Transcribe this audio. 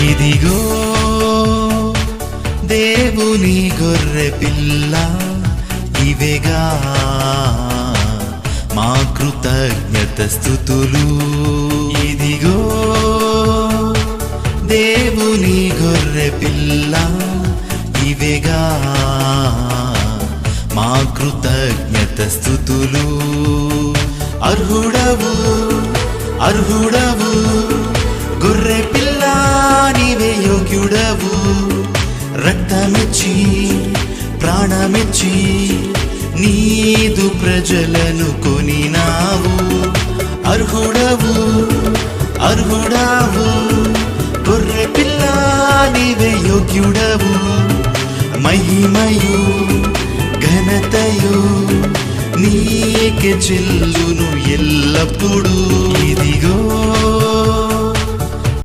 ఇదిగో దేవుని గొర్రె పిల్ల, ఇవేగా మా కృతజ్ఞత స్తుతులు. ఇదిగో దేవుని గొర్రె పిల్ల, ఇవేగా మా కృతజ్ఞత స్తుతులు. అర్హుడవు అర్హుడవు గొర్రె పిల్ల, నీవే యోగ్యుడవు. రక్తమిచ్చి ప్రాణమిచ్చి నీదు ప్రజలను కొనినావు. అర్హుడవు అర్హుడవు గొర్రె పిల్ల, నీవే యోగ్యుడవు. మహిమయు ఘనతయు నీకే చెల్లును ఎల్లప్పుడూ. ఇదిగో